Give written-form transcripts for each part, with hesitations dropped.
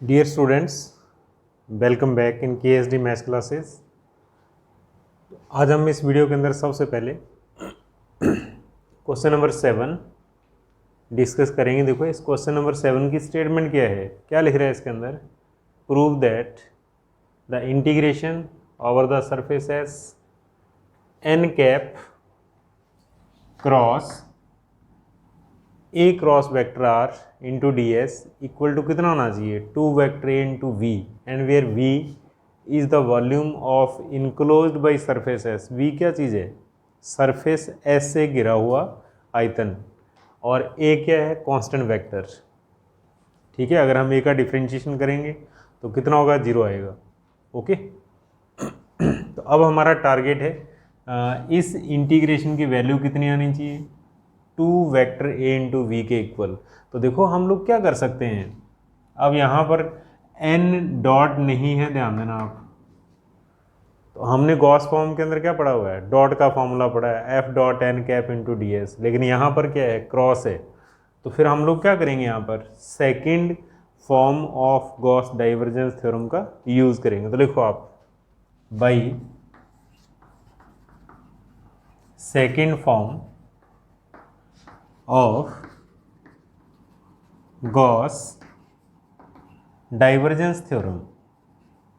Dear students, welcome back in KSD maths classes. आज हम इस वीडियो के अंदर सबसे पहले क्वेश्चन नंबर 7 डिस्कस करेंगे। देखो इस क्वेश्चन नंबर 7 की स्टेटमेंट क्या है, क्या लिख रहा है इसके अंदर। Prove that the integration over the surface S N cap cross A cross vector R into D S equal to कितना होना चाहिए, 2 vector A into V and where V is the volume of enclosed by surface S. V क्या चीज़ है, surface S से घिरा हुआ आयतन, और ए क्या है, कांस्टेंट वेक्टर। ठीक है, अगर हम ए का डिफ्रेंशिएशन करेंगे तो कितना होगा, 0 आएगा। ओके तो अब हमारा टारगेट है इस इंटीग्रेशन की वैल्यू कितनी आनी चाहिए, 2 वेक्टर ए इंटू वी के इक्वल। तो देखो हम लोग क्या कर सकते हैं, अब यहाँ पर एन डॉट नहीं है, ध्यान देना आप। तो हमने गॉस फॉर्म के अंदर क्या पढ़ा हुआ है, डॉट का फॉर्मूला पढ़ा है, F dot N cap into D S, लेकिन यहाँ पर क्या है, क्रॉस है। तो फिर हम लोग क्या करेंगे, यहाँ पर second form of Gauss divergence theorem का यूज़ करेंगे। तो लिखो आप, by second form of Gauss divergence theorem,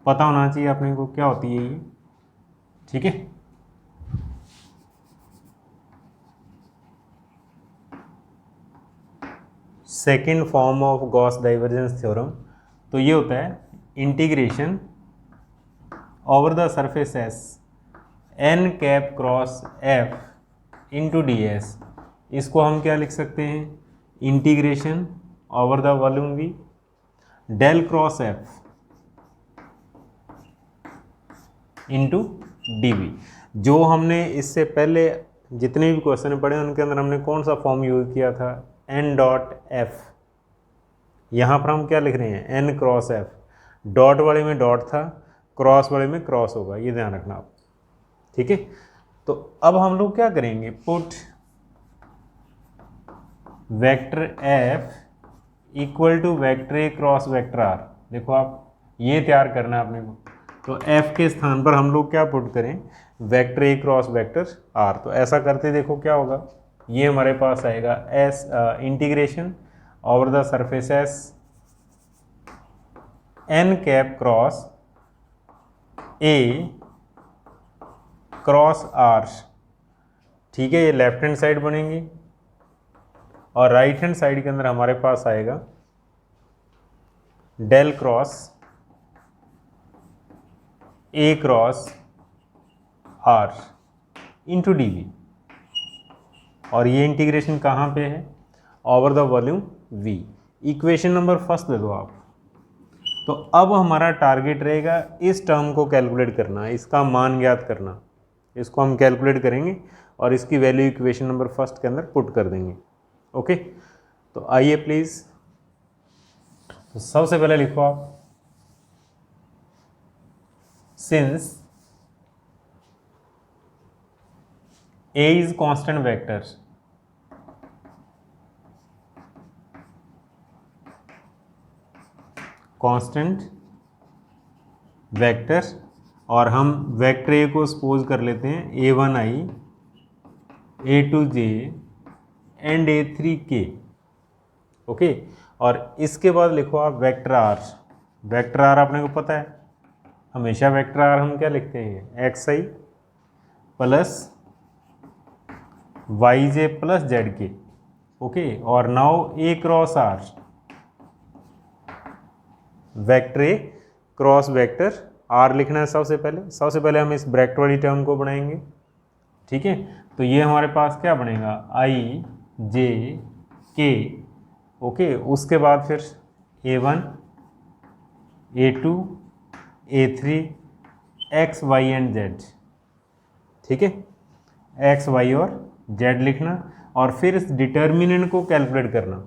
पता होना चाहिए अपने को क्या होती है ये। ठीक है, second form of Gauss divergence theorem, तो ये होता है integration over the surface S N cap cross F into D S. इसको हम क्या लिख सकते हैं, integration over the volume V del cross F into D V. जो हमने इससे पहले जितने भी क्वेश्चन पढ़े उनके अंदर हमने कौन सा फॉर्म यूज़ किया था, एन डॉट एफ। यहाँ पर हम क्या लिख रहे हैं, एन क्रॉस एफ। डॉट वाले में डॉट था, क्रॉस वाले में क्रॉस होगा, ये ध्यान रखना आप। ठीक है, तो अब हम लोग क्या करेंगे, put vector F equal to vector A cross vector R. देखो आप, ये तैयार करना है अपने को। तो एफ के स्थान पर हम लोग क्या पुट करें, vector A cross vector R. तो ऐसा करते देखो क्या होगा, ये हमारे पास आएगा S integration over the surface S N cap cross A cross R. ठीक है, ये लेफ्ट हैंड साइड बनेंगी, और राइट हैंड साइड के अंदर हमारे पास आएगा del cross A cross R into D we, और ये इंटीग्रेशन कहाँ पे है, over the volume V. Equation number first दे दो आप। तो अब हमारा टारगेट रहेगा इस टर्म को कैलकुलेट करना, इसका मान ज्ञात करना। इसको हम कैलकुलेट करेंगे और इसकी वैल्यू इक्वेशन नंबर फर्स्ट के अंदर पुट कर देंगे। ओके, तो आइए प्लीज़, तो सबसे पहले लिखो आप, since A is constant vector, constant vector, और हम वेक्टर ए को सपोज कर लेते हैं A1i A2j and A3k। Okay, और इसके बाद लिखो आप वेक्टर आर। वेक्टर आर अपने को पता है, हमेशा वेक्टर आर हम क्या लिखते हैं, xi plus yj plus zk। Okay, और now A cross R, vector A cross vector R लिखना है। सबसे पहले हम इस ब्रैकेट वाली टर्म को बनाएंगे। ठीक है, तो ये हमारे पास क्या बनेगा, आई जे के। ओके, उसके बाद फिर A1 A2 A3 x Y and Z. ठीक है, एक्स वाई और जेड लिखना, और फिर इस डिटर्मिनेंट को कैलकुलेट करना।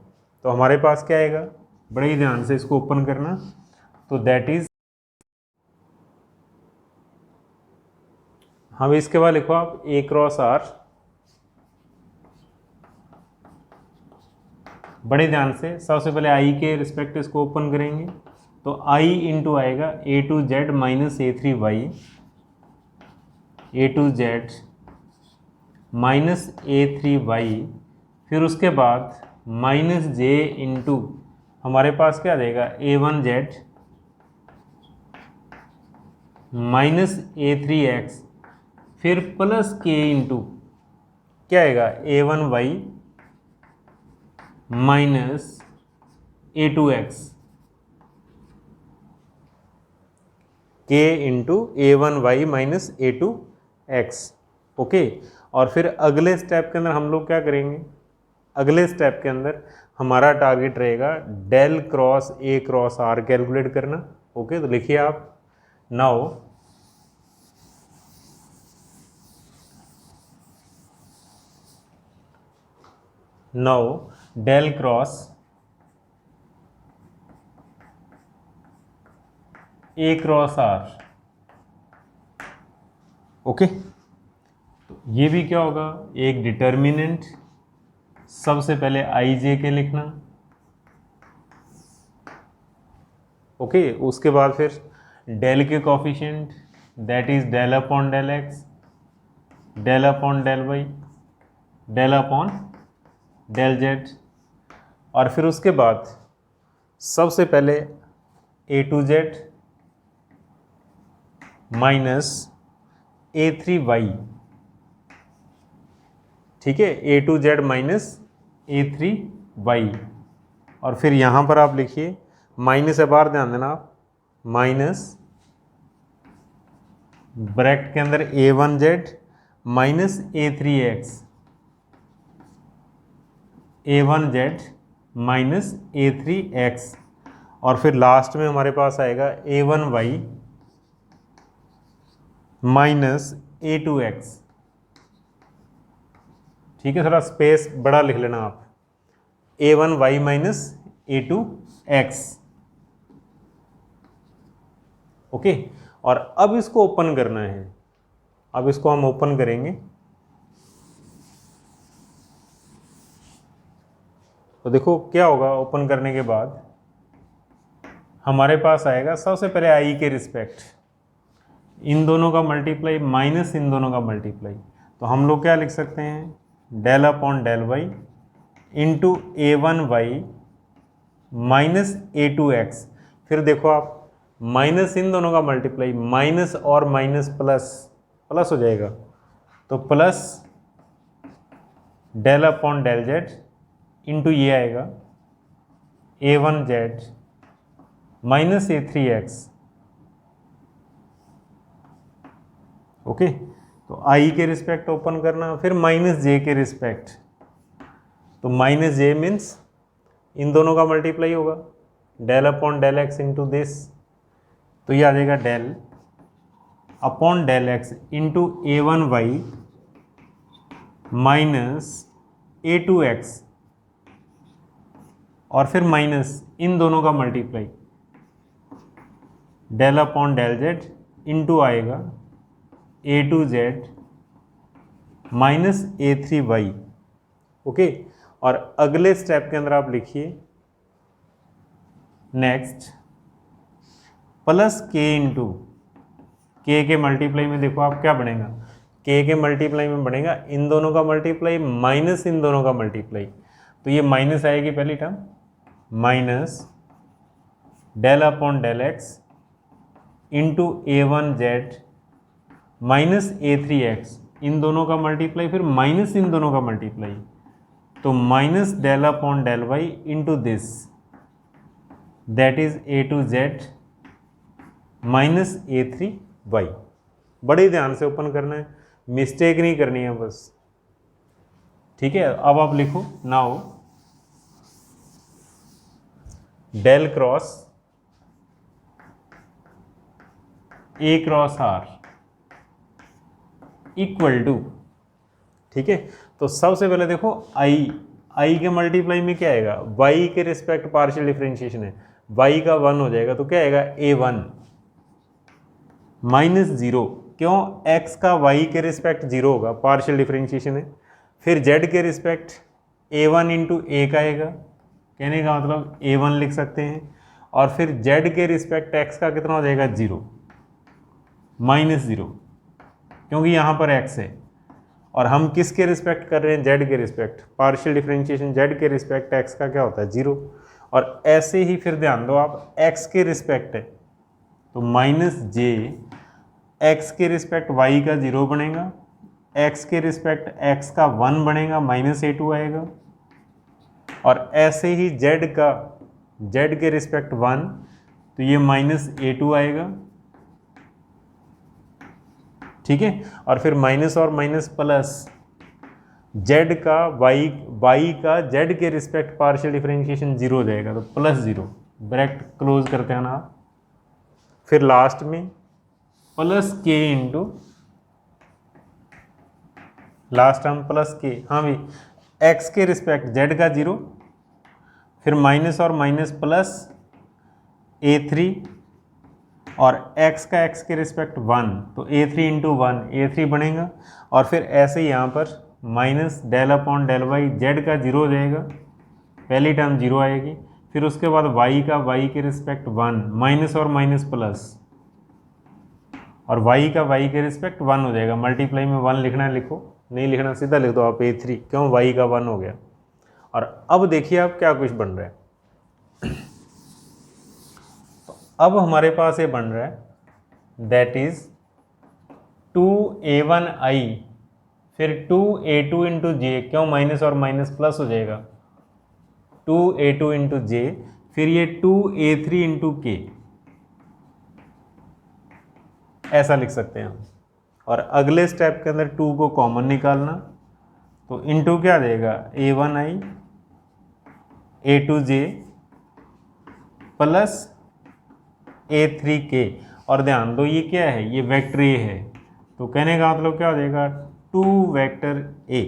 तो हमारे पास क्या आएगा, बड़े ही ध्यान से इसको ओपन करना। तो दैट इज, हम इसके बाद लिखो आप ए क्रॉस आर, बड़े ध्यान से। सबसे पहले आई के रिस्पेक्ट इसको ओपन करेंगे, तो I इंटू आएगा A two Z minus A three Y, A two Z minus A three Y, फिर उसके बाद माइनस जे इंटू हमारे पास क्या देगा A one Z minus A three X, फिर प्लस के इंटू क्या आएगा A one Y minus A two X, K into A one Y minus A two X. Okay, और फिर अगले स्टेप के अंदर हम लोग क्या करेंगे, अगले स्टेप के अंदर हमारा टारगेट रहेगा del cross A cross R calculate करना। ओके, तो लिखिए आप now del cross A cross R. Okay, तो ये भी क्या होगा, एक डिटर्मिनेंट, सबसे पहले आई जे के लिखना। ओके, उसके बाद फिर डेल के coefficient that is del upon del X, del upon del Y, del upon del Z, और फिर उसके बाद सबसे पहले A two Z minus A three Y. ठीक है, A two Z minus A three Y, और फिर यहाँ पर आप लिखिए माइनस है, बाहर ध्यान देना आप, माइनस ब्रैकेट के अंदर A one Z minus A three X, A one Z minus A three X, और फिर लास्ट में हमारे पास आएगा A one Y minus A two X. ठीक है, थोड़ा स्पेस बड़ा लिख लेना आप, A one Y minus A two X. Okay, और अब इसको ओपन करना है, अब इसको हम ओपन करेंगे। तो देखो क्या होगा, ओपन करने के बाद हमारे पास आएगा सबसे पहले आई के रिस्पेक्ट इन दोनों का मल्टीप्लाई माइनस इन दोनों का मल्टीप्लाई, तो हम लोग क्या लिख सकते हैं, del upon del Y into A one Y minus A two X. फिर देखो आप, माइनस इन दोनों का मल्टीप्लाई, माइनस और माइनस प्लस, प्लस हो जाएगा, तो plus del upon del Z into ये आएगा A one Z minus A three X. Okay, तो आई के रिस्पेक्ट ओपन करना, फिर माइनस जे के रिस्पेक्ट, तो माइनस जे मीन्स इन दोनों का मल्टीप्लाई होगा, del upon del X into this, तो ये आ जाएगा del upon del X into A one Y minus A two X, और फिर माइनस इन दोनों का multiply, del upon del Z into आएगा A two Z minus A three Y. Okay, और अगले स्टेप के अंदर आप लिखिए नेक्स्ट प्लस के इंटू के मल्टीप्लाई में देखो आप क्या बनेगा, के मल्टीप्लाई में बनेगा इन दोनों का मल्टीप्लाई माइनस इन दोनों का मल्टीप्लाई, तो ये माइनस आएगी पहली term, minus del upon del X into A one Z minus A three X, इन दोनों का मल्टीप्लाई फिर माइनस इन दोनों का मल्टीप्लाई, तो minus del upon del Y into this that is A two Z minus A three Y. बड़े ध्यान से ओपन करना है, मिस्टेक नहीं करनी है बस। ठीक है, अब आप लिखो now del cross A cross R equal to, ठीक है, तो सबसे पहले देखो आई के मल्टीप्लाई में क्या आएगा, वाई के रिस्पेक्ट पार्शियल डिफरेंशिएशन है, वाई का वन हो जाएगा, तो क्या आएगा ए वन माइनस जीरो, क्यों, एक्स का वाई के रिस्पेक्ट जीरो होगा, पार्शियल डिफरेंशिएशन है। फिर जेड के रिस्पेक्ट ए वन इंटू ए का आएगा, कहने का मतलब ए वन लिख सकते हैं, और फिर z के रिस्पेक्ट x का कितना हो जाएगा 0, -0, क्योंकि यहाँ पर x है और हम किसके रिस्पेक्ट कर रहे हैं, z के रिस्पेक्ट। पार्शियल डिफरेंशिएशन z के रिस्पेक्ट x का क्या होता है 0। और ऐसे ही फिर ध्यान दो आप x के रिस्पेक्ट है तो -j, x के रिस्पेक्ट y का 0 बनेगा, x के रिस्पेक्ट x का 1 बनेगा, -a2 आएगा। और ऐसे ही z के रिस्पेक्ट 1 तो ये -a2 आएगा, ठीक है। और फिर माइनस और माइनस प्लस, z का y का z के रिस्पेक्ट पार्शियल डिफरेंशिएशन 0 हो जाएगा तो +0, ब्रैकेट क्लोज करते हैं ना। फिर लास्ट में plus k into last term plus k, हाँ भाई, x के रिस्पेक्ट z का 0, फिर माइनस और माइनस प्लस a3 और x का x के रिस्पेक्ट 1 तो a3 इंटू 1 a3 बनेगा। और फिर ऐसे ही यहाँ पर minus del upon del Y, z का 0 हो जाएगा, पहली टर्म 0 आएगी। फिर उसके बाद y का y के रिस्पेक्ट 1, माइनस और माइनस प्लस, और y का y के रिस्पेक्ट 1 हो जाएगा। मल्टीप्लाई में 1 लिखना है लिखो, नहीं लिखना सीधा लिख दो आप a3, क्यों, y का 1 हो गया। और अब देखिए आप क्या कुछ बन रहा है। तो अब हमारे पास ये बन रहा है दैट इज 2a1i, फिर 2a2 इंटू जे, क्यों, माइनस और माइनस प्लस हो जाएगा, 2a2 इंटू जे, फिर ये 2a3 इंटू के, ऐसा लिख सकते हैं हम। और अगले स्टेप के अंदर 2 को कॉमन निकालना, तो इंटू क्या देगा, a1i a2j प्लस a3k। और ध्यान दो ये क्या है, ये वेक्टर a है, तो कहने का मतलब क्या हो जाएगा, 2 वेक्टर a।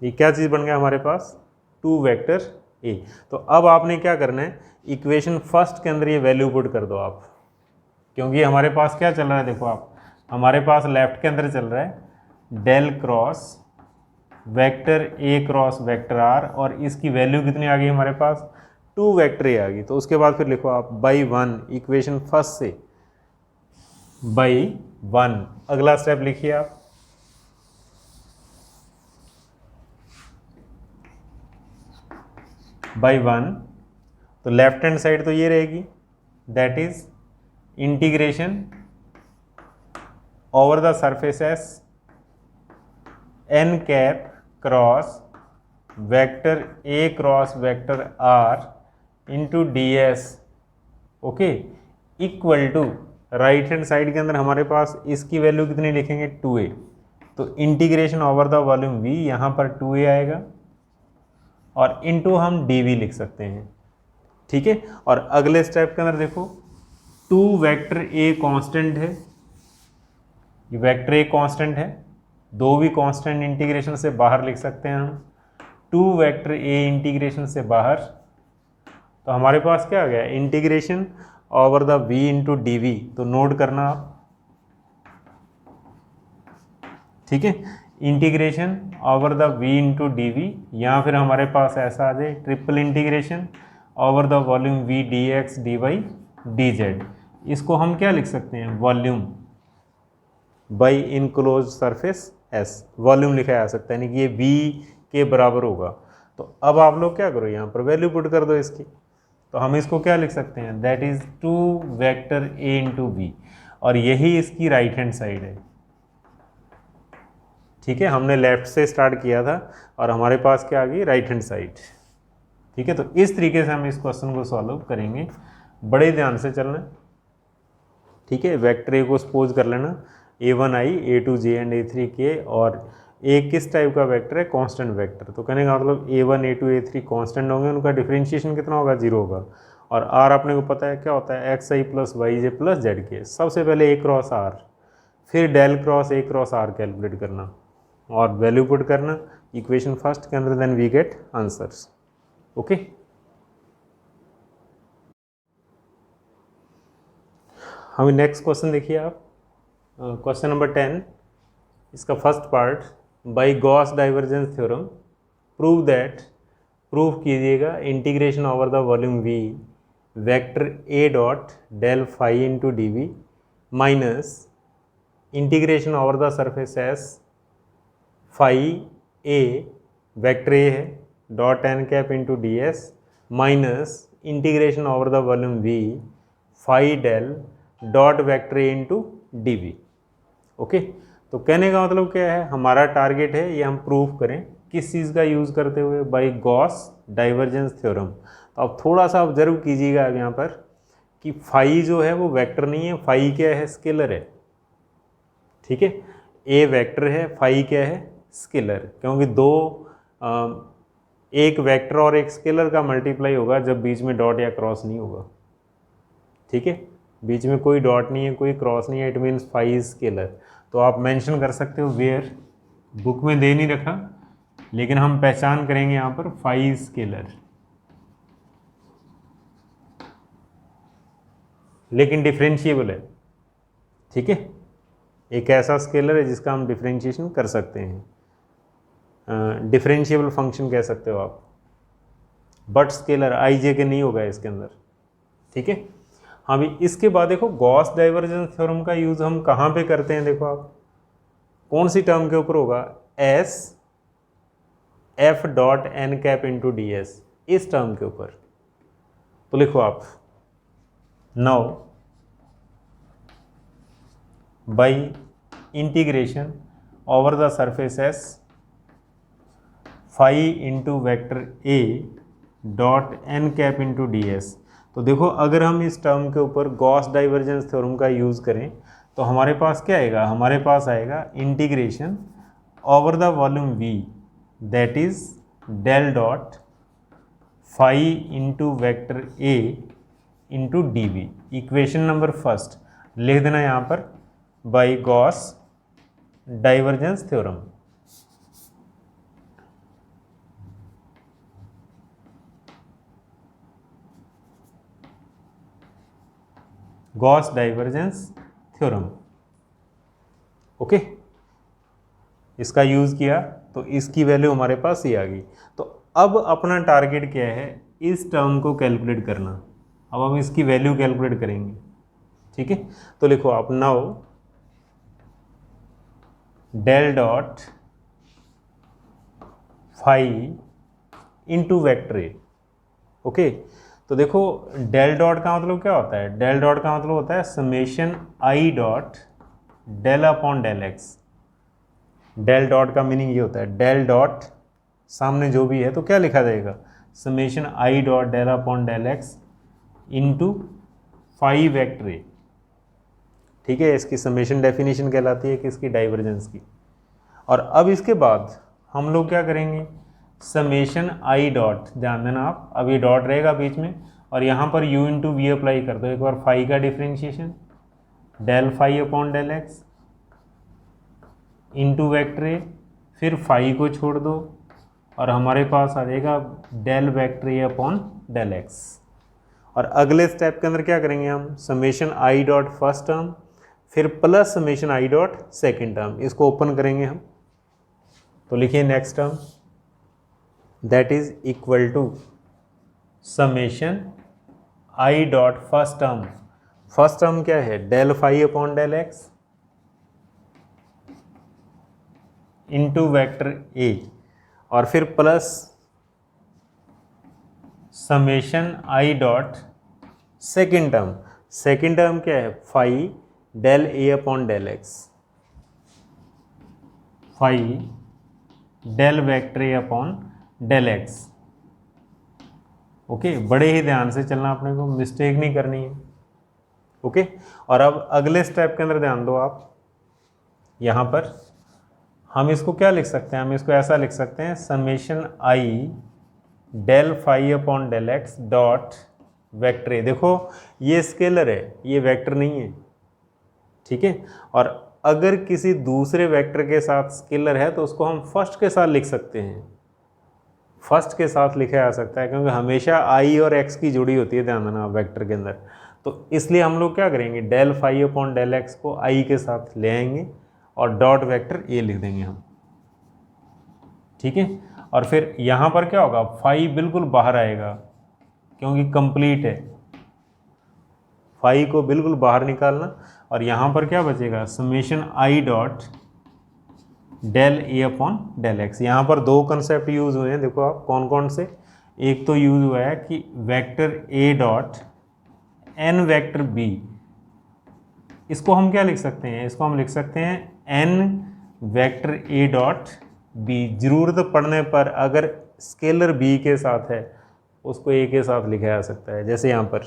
ये क्या चीज़ बन गया हमारे पास, 2 वेक्टर a। तो अब आपने क्या करना है, इक्वेशन फर्स्ट के अंदर ये वैल्यू पुट कर दो आप, क्योंकि हमारे पास क्या चल रहा है, देखो आप, हमारे पास लेफ्ट के अंदर चल रहा है del cross vector a cross vector r, और इसकी वैल्यू कितनी आ गई हमारे पास, 2 वेक्टर a आ गई। तो उसके बाद फिर लिखो आप बाई 1, इक्वेशन फर्स्ट से बाई 1। अगला स्टेप लिखिए आप, बाई 1, तो लेफ्ट हैंड साइड तो ये रहेगी, that is integration over the surface S n cap cross vector a cross vector r into D S, okay, equal to right hand side के अंदर हमारे पास इसकी वैल्यू कितनी लिखेंगे, 2a। तो integration over the volume v, यहाँ पर 2a आएगा और इनटू हम dv लिख सकते हैं, ठीक है। और अगले स्टेप के अंदर देखो 2 वेक्टर a कांस्टेंट है, ये वेक्टर a कांस्टेंट है, 2 भी कांस्टेंट इंटीग्रेशन से बाहर लिख सकते हैं हम, 2 वेक्टर a इंटीग्रेशन से बाहर, तो हमारे पास क्या आ गया, integration over the v into D V. तो नोट करना आप, ठीक है, integration over the v into D V, या फिर हमारे पास ऐसा आ जाए triple integration over the volume v D X D Y D Z. इसको हम क्या लिख सकते हैं, volume by enclose surface s, volume लिखा जा सकता है, यानी कि ये v के बराबर होगा। तो अब आप लोग क्या करो, यहाँ पर वैल्यू पुट कर दो इसकी, तो हम इसको क्या लिख सकते हैं, that is 2 vector a into V, और यही इसकी राइट हैंड साइड है, ठीक है। हमने लेफ्ट से स्टार्ट किया था और हमारे पास क्या आ गई, राइट हैंड साइड, ठीक है। तो इस तरीके से हम इस क्वेश्चन को सॉल्व करेंगे, बड़े ध्यान से चलना, ठीक है। वेक्टर ए को सपोज कर लेना a1i a2j एंड a3k, और ए किस टाइप का वेक्टर है, कांस्टेंट वेक्टर। तो कहने का मतलब a1 a2 a3 कांस्टेंट होंगे, उनका डिफरेंशिएशन कितना होगा, 0 होगा। और r अपने को पता है क्या होता है, xi plus yj plus zk। सबसे पहले a क्रॉस r, फिर del cross a cross r calculate करना और वैल्यू पुट करना इक्वेशन फर्स्ट के अंदर, then we get answers, okay. हमें नेक्स्ट क्वेश्चन देखिए आप, क्वेश्चन नंबर 10, इसका first part, by Gauss divergence theorem prove that proof कीजिएगा integration over the volume V vector A dot del phi into D V minus integration over the surface S phi A vector A है dot N cap into D S minus integration over the volume V phi del dot vector A into D V. Okay, तो कहने का मतलब क्या है, हमारा target है ये हम प्रूफ करें किस चीज़ का यूज़ करते हुए, बाय गॉस डाइवर्जेंस थ्योरम। तो अब थोड़ा सा ऑब्जर्व कीजिएगा अब यहाँ पर कि फाई जो है वो वेक्टर नहीं है, फाई क्या है, स्केलर है। ठीक है, ए वेक्टर है, फाई क्या है, स्केलर, क्योंकि एक वेक्टर और एक स्केलर का मल्टीप्लाई होगा जब बीच में डॉट या क्रॉस नहीं होगा। ठीक है, बीच में कोई डॉट नहीं है, कोई क्रॉस नहीं है, it means phi is scalar. तो आप मेंशन कर सकते हो वेयर, बुक में दे नहीं रखा लेकिन हम पहचान करेंगे यहाँ पर फाई स्केलर, लेकिन डिफरेंशिएबल है। ठीक है, एक ऐसा स्केलर है जिसका हम डिफरेंशिएशन कर सकते हैं, डिफरेंशिएबल फंक्शन कह सकते हो आप, बट स्केलर आई जे के नहीं होगा इसके अंदर। ठीक है, हाँ भी इसके बाद देखो गॉस डाइवर्जेंस थ्योरम का यूज़ हम कहाँ पे करते हैं, देखो आप कौन सी टर्म के ऊपर होगा, S F dot N cap into D S, इस टर्म के ऊपर। तो लिखो आप now by integration over the surface S phi into vector A dot N cap into D S. तो देखो अगर हम इस टर्म के ऊपर गॉस डाइवर्जेंस थ्योरम का यूज़ करें तो हमारे पास क्या आएगा, हमारे पास आएगा integration over the volume V that is del dot phi into vector A into D V. Equation number first लिख देना यहाँ पर by Gauss divergence theorem. Gauss divergence theorem. Okay, इसका यूज़ किया तो इसकी वैल्यू हमारे पास ये आ गई। तो अब अपना टारगेट क्या है, इस टर्म को कैलकुलेट करना। अब हम इसकी वैल्यू कैलकुलेट करेंगे। ठीक है, तो लिखो आप now del dot phi into vector A. Okay, तो देखो डेल डॉट का मतलब क्या होता है, डेल डॉट का मतलब होता है समेशन आई dot del upon del X. Del dot का मीनिंग ये होता है, डेल डॉट सामने जो भी है तो क्या लिखा जाएगा, summation I dot del upon del X into phi vector A. ठीक है, इसकी समेशन डेफिनेशन कहलाती है किसकी, डाइवर्जेंस की। और अब इसके बाद हम लोग क्या करेंगे, समेशन आई डॉट, ध्यान देना आप, अब ये डॉट रहेगा बीच में और यहाँ पर u इंटू वी अप्लाई कर दो एक बार, फाई का differentiation del phi upon del X into vector A, फिर फाई को छोड़ दो और हमारे पास आ जाएगा del vector A upon del X. और अगले स्टेप के अंदर क्या करेंगे हम, समेशन आई डॉट फर्स्ट टर्म फिर प्लस समेशन आई डॉट सेकेंड टर्म, इसको ओपन करेंगे हम। तो लिखिए next term that is equal to summation I dot first term, first term क्या है, del phi upon del X into vector A, और फिर प्लस समेशन आई dot second term, second term क्या है, phi del A upon del X, phi del vector A upon del X. Okay, बड़े ही ध्यान से चलना, अपने को मिस्टेक नहीं करनी है। ओके, और अब अगले स्टेप के अंदर ध्यान दो आप, यहाँ पर हम इसको क्या लिख सकते हैं, हम इसको ऐसा लिख सकते हैं summation I del phi upon del x dot vector A. देखो ये स्केलर है, ये वेक्टर नहीं है। ठीक है, और अगर किसी दूसरे वेक्टर के साथ स्केलर है तो उसको हम फर्स्ट के साथ लिख सकते हैं, फर्स्ट के साथ लिखा जा सकता है, क्योंकि हमेशा आई और एक्स की जुड़ी होती है, ध्यान देना वेक्टर के अंदर। तो इसलिए हम लोग क्या करेंगे, del phi upon del X को आई के साथ ले आएंगे और डॉट वेक्टर ए लिख देंगे हम। ठीक है, और फिर यहाँ पर क्या होगा, फाई बिल्कुल बाहर आएगा क्योंकि कंप्लीट है, फाई को बिल्कुल बाहर निकालना। और यहाँ पर क्या बचेगा, समेशन आई डॉट डेल ए अपॉन डेल एक्स। यहाँ पर दो कंसेप्ट यूज हुए हैं, देखो आप कौन कौन से। एक तो यूज हुआ है कि वेक्टर ए डॉट एन वेक्टर बी, इसको हम क्या लिख सकते हैं, इसको हम लिख सकते हैं एन वेक्टर ए डॉट बी। जरूरत पड़ने पर अगर स्केलर बी के साथ है उसको ए के साथ लिखा जा सकता है। जैसे यहाँ पर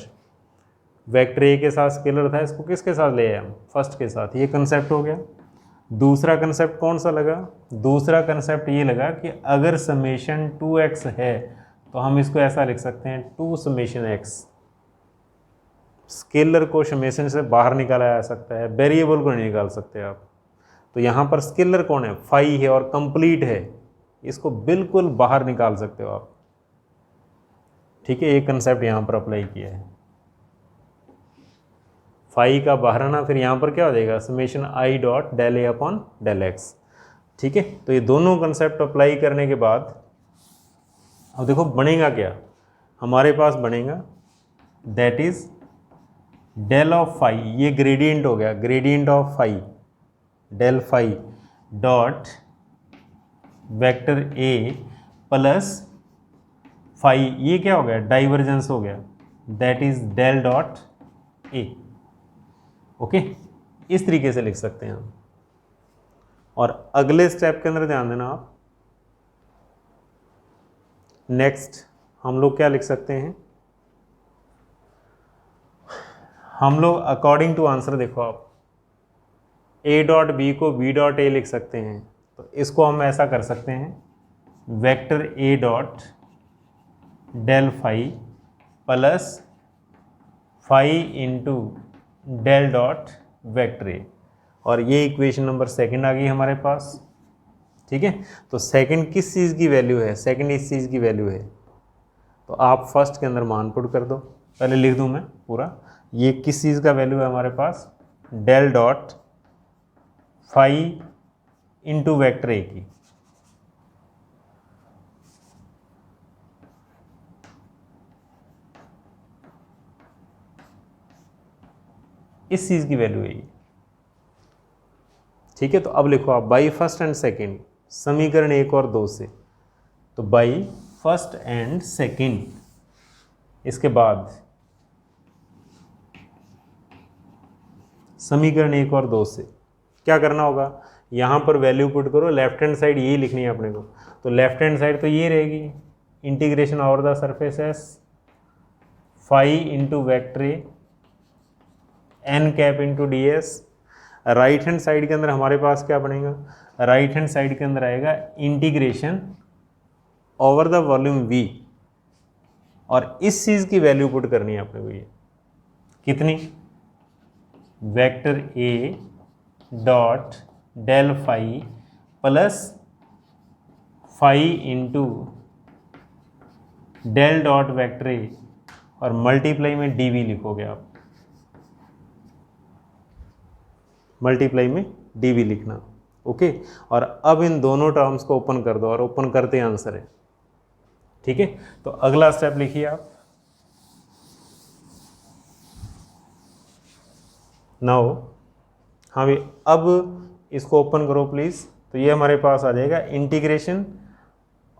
वेक्टर ए के साथ स्केलर था, इसको किसके साथ ले आए हम, फर्स्ट के साथ। ये कंसेप्ट हो गया। दूसरा कंसेप्ट कौन सा लगा, दूसरा कंसेप्ट ये लगा कि अगर समेशन 2x है तो हम इसको ऐसा लिख सकते हैं 2 समेशन x। स्केलर को समेशन से बाहर निकाला जा सकता है, वेरिएबल को नहीं निकाल सकते आप। तो यहाँ पर स्केलर कौन है, फाई है और कंप्लीट है, इसको बिल्कुल बाहर निकाल सकते हो आप। ठीक है, ये कंसेप्ट यहाँ पर अप्लाई किया है, फाई का बाहर आना। फिर यहाँ पर क्या हो जाएगा, समेशन आई डॉट डेल ए अपॉन डेल एक्स। ठीक है, तो ये दोनों कंसेप्ट अप्लाई करने के बाद अब देखो बनेगा क्या, हमारे पास बनेगा that is del of phi, ये ग्रेडियंट हो गया, gradient of phi, del phi dot vector A plus phi, ये क्या हो गया, डाइवर्जेंस हो गया, that is del dot A. Okay, इस तरीके से लिख सकते हैं हम। और अगले स्टेप के अंदर ध्यान देना आप, नेक्स्ट हम लोग क्या लिख सकते हैं, हम लोग अकॉर्डिंग टू आंसर, देखो आप ए डॉट बी को बी डॉट ए लिख सकते हैं। तो इसको हम ऐसा कर सकते हैं vector A dot del phi plus phi into del dot vector A, और ये इक्वेशन नंबर सेकंड आ गई हमारे पास। ठीक है, तो सेकंड किस चीज़ की वैल्यू है, सेकंड इस चीज़ की वैल्यू है। तो आप फर्स्ट के अंदर मान पुट कर दो, पहले लिख दूं मैं पूरा, ये किस चीज़ का वैल्यू है हमारे पास, del dot phi into vector A की। इस चीज़ की वैल्यू है ये। ठीक है, तो अब लिखो आप बाई फर्स्ट एंड सेकंड, समीकरण 1 और 2 से। तो बाई फर्स्ट एंड सेकंड, इसके बाद समीकरण 1 और 2 से क्या करना होगा, यहाँ पर वैल्यू पुट करो, लेफ्ट हैंड साइड यही लिखनी है अपने को। तो लेफ्ट हैंड साइड तो ये रहेगी, integration over the surface S phi into vector A N cap into D S. Right hand side के अंदर हमारे पास क्या बनेगा, राइट हैंड साइड के अंदर आएगा integration over the volume v, और इस चीज़ की वैल्यू पुट करनी है अपने को, ये कितनी, vector A dot del phi plus phi into del dot vector A, और मल्टीप्लाई में डी वी लिखोगे आप, मल्टीप्लाई में डी वी लिखना। ओके, और अब इन दोनों टर्म्स को ओपन कर दो, और ओपन करते ही आंसर है। ठीक है, तो अगला स्टेप लिखिए आप, नाउ हाँ भी, अब इसको ओपन करो प्लीज़। तो ये हमारे पास आ जाएगा integration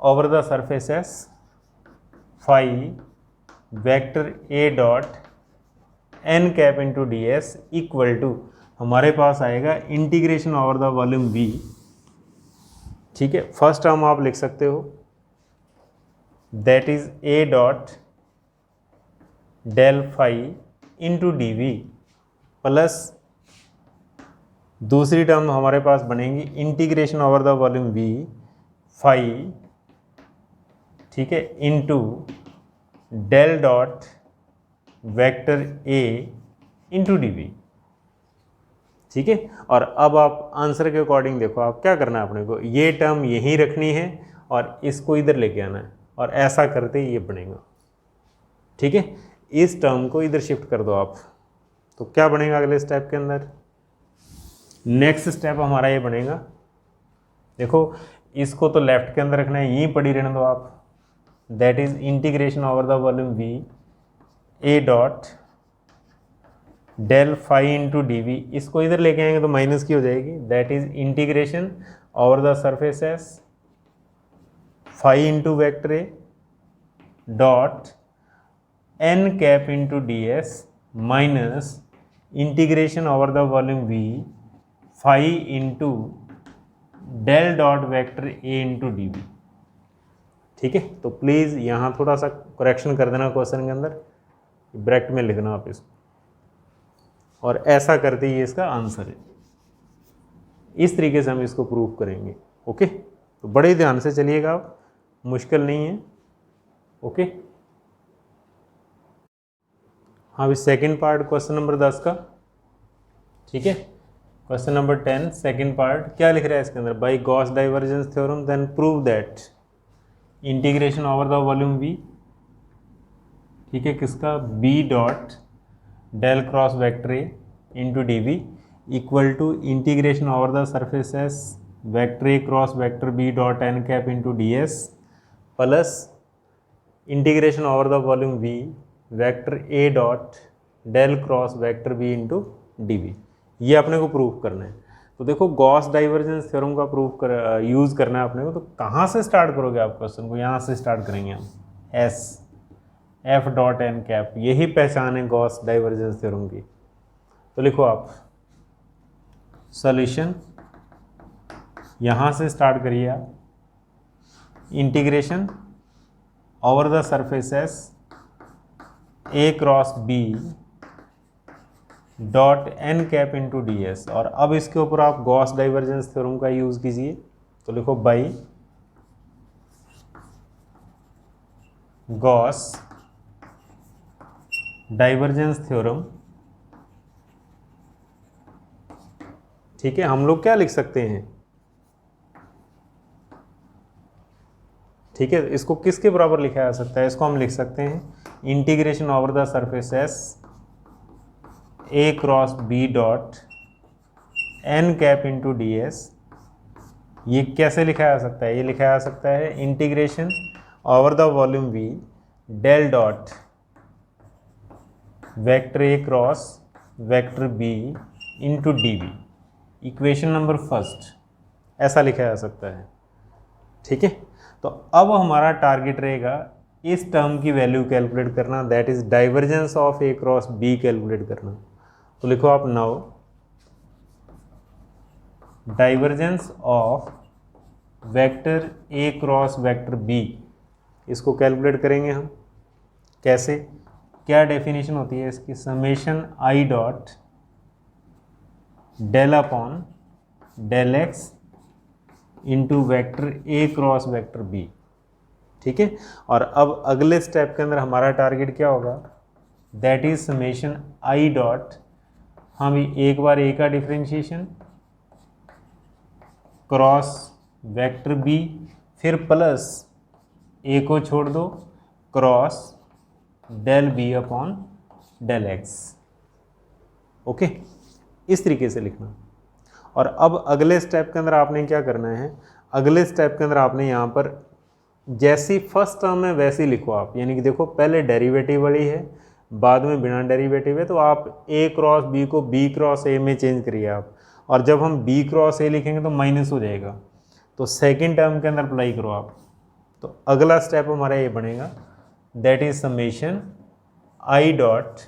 over the surface S phi vector A dot N cap into D S equal to, हमारे पास आएगा integration over the volume V. ठीक है, फर्स्ट टर्म आप लिख सकते हो, that is A dot del phi into D V plus दूसरी टर्म हमारे पास बनेगी integration over the volume V phi, ठीक है, into del dot vector A into D we. ठीक है, और अब आप आंसर के अकॉर्डिंग देखो आप क्या करना है अपने को, ये टर्म यहीं रखनी है और इसको इधर लेके आना है, और ऐसा करते ही ये बनेगा। ठीक है, इस टर्म को इधर शिफ्ट कर दो आप, तो क्या बनेगा अगले स्टेप के अंदर, नेक्स्ट स्टेप हमारा ये बनेगा, देखो इसको तो लेफ्ट के अंदर रखना है, यहीं पड़ी रहने दो आप। That is integration over the volume V A dot del phi into D V, इसको इधर लेके आएंगे तो माइनस की हो जाएगी। That is integration over the surface S phi into vector A dot N cap into D S minus integration over the volume V phi into del dot vector A into D we. ठीक है, तो please यहाँ थोड़ा सा correction कर देना question के अंदर, ब्रैकेट में लिखना आप इसको, और ऐसा करते ही इसका आंसर है। इस तरीके से हम इसको प्रूव करेंगे। ओके, तो बड़े ध्यान से चलिएगा आप, मुश्किल नहीं है। ओके, हाँ अभी सेकंड पार्ट क्वेश्चन नंबर 10 का। ठीक है, क्वेश्चन नंबर 10 सेकंड पार्ट क्या लिख रहा है इसके अंदर, by Gauss divergence theorem then prove that integration over the volume V, ठीक है, किसका, B dot del cross vector A into D V equal to integration over the surface S vector A cross vector B dot N cap into D S plus integration over the volume V vector A dot del cross vector B into D V. ये अपने को prove करना है। तो देखो Gauss divergence theorem का use करना है अपने को। तो कहाँ से स्टार्ट करोगे आप क्वेश्चन को, यहाँ से स्टार्ट करेंगे हम, S F dot N cap, यही पहचान है गॉस डाइवर्जेंस थ्योरम की। तो लिखो आप सॉल्यूशन, यहाँ से स्टार्ट करिए आप, integration over the surface S A cross B dot N cap into D S, और अब इसके ऊपर आप गॉस डाइवर्जेंस थ्योरम का यूज़ कीजिए। तो लिखो बाई गॉस डाइवर्जेंस थ्योरम। ठीक है, हम लोग क्या लिख सकते हैं, ठीक है, इसको किसके बराबर लिखा जा सकता है, इसको हम लिख सकते हैं integration over the surface S A cross B dot N cap into D S. ये कैसे लिखा जा सकता है, ये लिखा जा सकता है integration over the volume V del dot vector A cross vector B into D V, equation number first, ऐसा लिखा जा सकता है। ठीक है, तो अब हमारा टारगेट रहेगा इस टर्म की वैल्यू कैलकुलेट करना, that is divergence of A cross B calculate करना। तो लिखो आप now divergence of vector A cross vector B, इसको कैलकुलेट करेंगे हम। कैसे, क्या डेफिनेशन होती है इसकी, summation I dot del upon del X into vector A cross vector B. ठीक है, और अब अगले स्टेप के अंदर हमारा टारगेट क्या होगा, that is summation I dot, हम एक बार ए का डिफ्रेंशिएशन क्रॉस वेक्टर बी, फिर प्लस ए को छोड़ दो cross del B upon del X. Okay, इस तरीके से लिखना। और अब अगले स्टेप के अंदर आपने क्या करना है, अगले स्टेप के अंदर आपने यहाँ पर जैसी फर्स्ट टर्म है वैसी लिखो आप, यानी कि देखो पहले डेरिवेटिव वाली है, बाद में बिना डेरिवेटिव है, तो आप ए क्रॉस बी को बी क्रॉस ए में चेंज करिए आप, और जब हम बी क्रॉस ए लिखेंगे तो माइनस हो जाएगा, तो सेकेंड टर्म के अंदर अप्लाई करो आप। तो अगला स्टेप हमारा ये बनेगा, that is summation I dot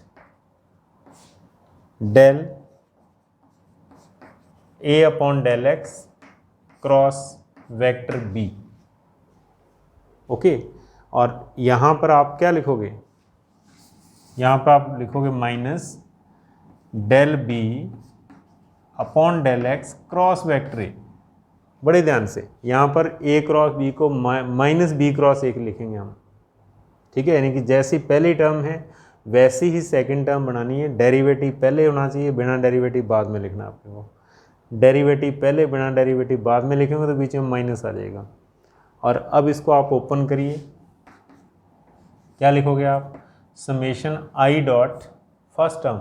del A upon del x cross vector b. Okay, और यहाँ पर आप क्या लिखोगे, यहाँ पर आप लिखोगे minus del B upon del x cross vector a. बड़े ध्यान से यहाँ पर ए क्रॉस बी को माइनस बी क्रॉस ए लिखेंगे हम। ठीक है, यानी कि जैसी पहली टर्म है वैसी ही सेकंड टर्म बनानी है, डेरिवेटिव पहले होना चाहिए, बिना डेरिवेटिव बाद में लिखना आपने को। डेरिवेटिव पहले, बिना डेरिवेटिव बाद में लिखेंगे तो बीच में माइनस आ जाएगा। और अब इसको आप ओपन करिए, क्या लिखोगे आप, समेशन आई डॉट फर्स्ट टर्म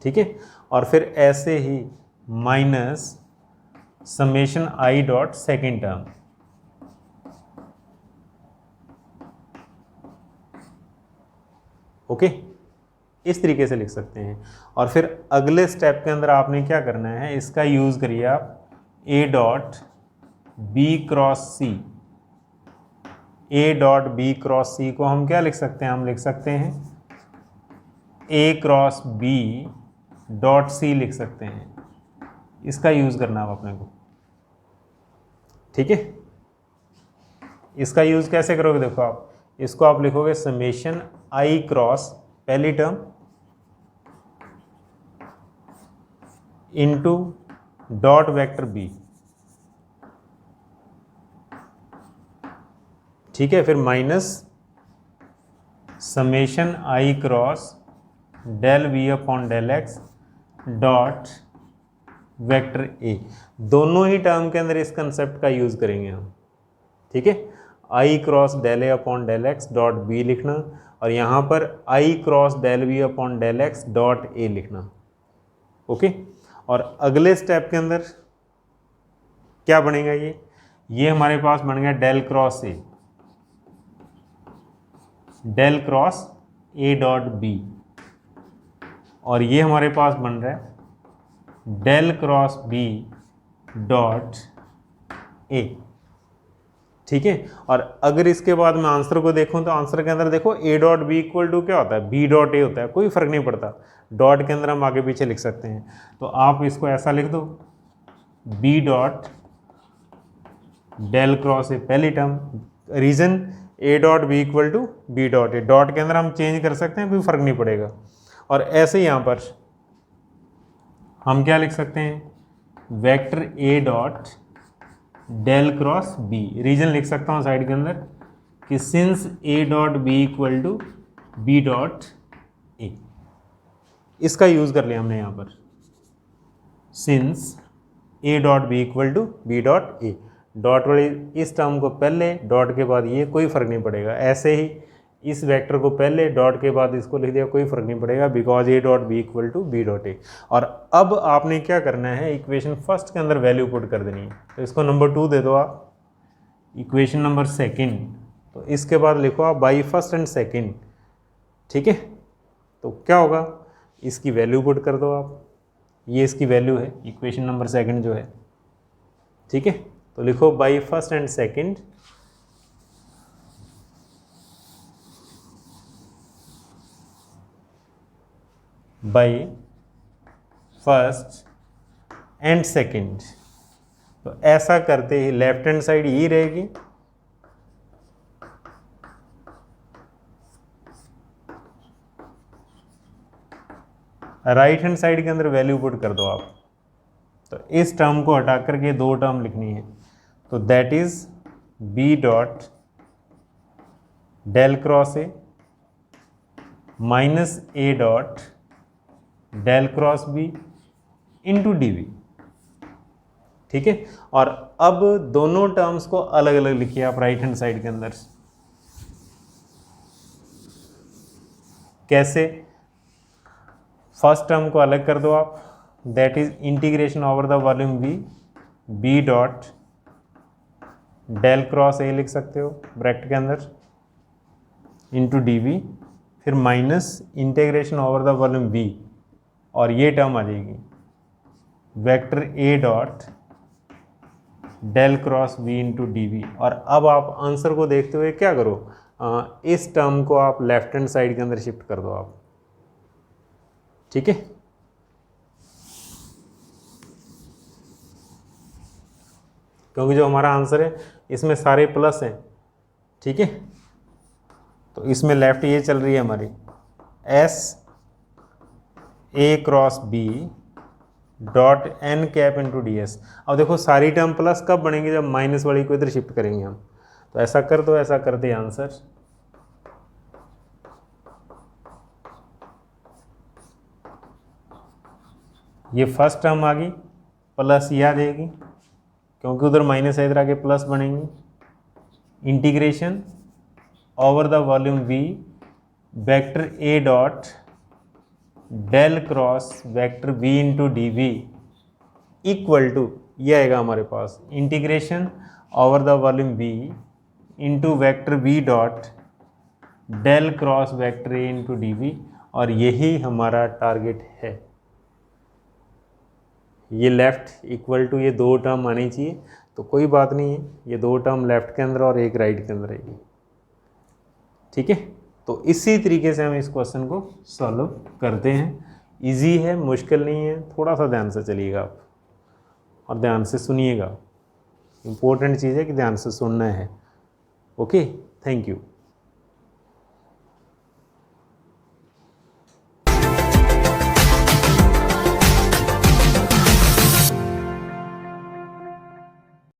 ठीक है। और फिर ऐसे ही माइनस समेशन आई डॉट सेकेंड टर्म, ओके, इस तरीके से लिख सकते हैं। और फिर अगले स्टेप के अंदर आपने क्या करना है, इसका यूज़ करिए आप A dot B cross C. A dot B cross C को हम क्या लिख सकते हैं, हम लिख सकते हैं ए क्रॉस बी डॉट सी लिख सकते हैं। इसका यूज़ करना है अपने को, ठीक है। इसका यूज़ कैसे करोगे, देखो आप इसको आप लिखोगे समेशन आई क्रॉस पहली term into dot vector B, ठीक है। फिर minus summation i cross del we upon del x dot vector a. दोनों ही टर्म के अंदर इस कंसेप्ट का यूज़ करेंगे हम, ठीक है। I cross del A upon del x dot B लिखना, और यहाँ पर I cross del we upon del x dot A लिखना, ओके। और अगले स्टेप के अंदर क्या बनेगा, ये हमारे पास बन गया del cross a, del cross a dot b, और ये हमारे पास बन रहा है del cross B dot a, ठीक है। और अगर इसके बाद मैं आंसर को देखूं तो आंसर के अंदर देखो a dot B equal to क्या होता है, बी डॉट ए होता है, कोई फर्क नहीं पड़ता, डॉट के अंदर हम आगे पीछे लिख सकते हैं। तो आप इसको ऐसा लिख दो, B dot del cross A पहली term, reason A dot B equal to B dot A, dot के अंदर हम चेंज कर सकते हैं, कोई फर्क नहीं पड़ेगा। और ऐसे ही यहाँ पर हम क्या लिख सकते हैं, वेक्टर ए dot del cross b, reason लिख सकता हूँ साइड के अंदर कि since a dot B equal to B dot a, इसका यूज़ कर लिया हमने यहाँ पर, since a dot B equal to B dot A, dot वाली इस टर्म को पहले, डॉट के बाद ये, कोई फर्क नहीं पड़ेगा। ऐसे ही इस वेक्टर को पहले, डॉट के बाद इसको लिख दिया, कोई फर्क नहीं पड़ेगा, because a dot B equal to B dot a. और अब आपने क्या करना है, इक्वेशन फर्स्ट के अंदर वैल्यू पुट कर देनी है। तो इसको नंबर 2 दे दो आप, इक्वेशन नंबर सेकेंड, तो इसके बाद लिखो आप बाई फर्स्ट एंड सेकेंड, ठीक है। तो क्या होगा, इसकी वैल्यू पुट कर दो आप, ये इसकी वैल्यू है इक्वेशन नंबर सेकेंड जो है, ठीक है। तो लिखो by first and second by first and second. तो ऐसा करते ही लेफ्ट हैंड साइड यही रहेगी, राइट हैंड साइड के अंदर वैल्यू पुट कर दो आप। तो इस टर्म को हटा करके दो टर्म लिखनी है, तो that is b dot del cross a minus a dot del cross b into D we, ठीक है। और अब दोनों टर्म्स को अलग अलग लिखिए आप राइट हैंड साइड के अंदर। कैसे, फर्स्ट टर्म को अलग कर दो आप, that is integration over the volume v, b dot del cross a लिख सकते हो ब्रैकेट के अंदर इंटू डी वी, फिर minus integration over the volume v, और ये टर्म आ जाएगी vector A dot del cross v into D we. और अब आप आंसर को देखते हुए क्या करो, इस टर्म को आप लेफ्ट हैंड साइड के अंदर शिफ्ट कर दो आप, ठीक है। क्योंकि जो हमारा आंसर है इसमें सारे प्लस हैं, ठीक है। तो इसमें लेफ्ट ये चल रही है हमारी एस ए cross B dot N cap into D s. अब देखो सारी टर्म प्लस कब बनेंगे, जब माइनस वाली को इधर शिफ्ट करेंगे हम। तो ऐसा कर दो, ऐसा करते आंसर ये फर्स्ट टर्म आ गई, प्लस ये आ जाएगी क्योंकि उधर माइनस है, इधर आके प्लस बनेंगी। Integration over the volume V vector A dot del cross vector v into D V equal to, ये आएगा हमारे पास integration over the volume v into vector v dot del cross vector a into D we, और यही हमारा target है। ये left equal to ये दो टर्म आनी चाहिए, तो कोई बात नहीं है, ये दो टर्म लेफ्ट के अंदर और एक राइट के अंदर आएगी। ठीक है, तो इसी तरीके से हम इस क्वेश्चन को सॉल्व करते हैं। इजी है, मुश्किल नहीं है, थोड़ा सा ध्यान से चलिएगा आप और ध्यान से सुनिएगा। इम्पोर्टेंट चीज़ है कि ध्यान से सुनना है। Okay, thank you.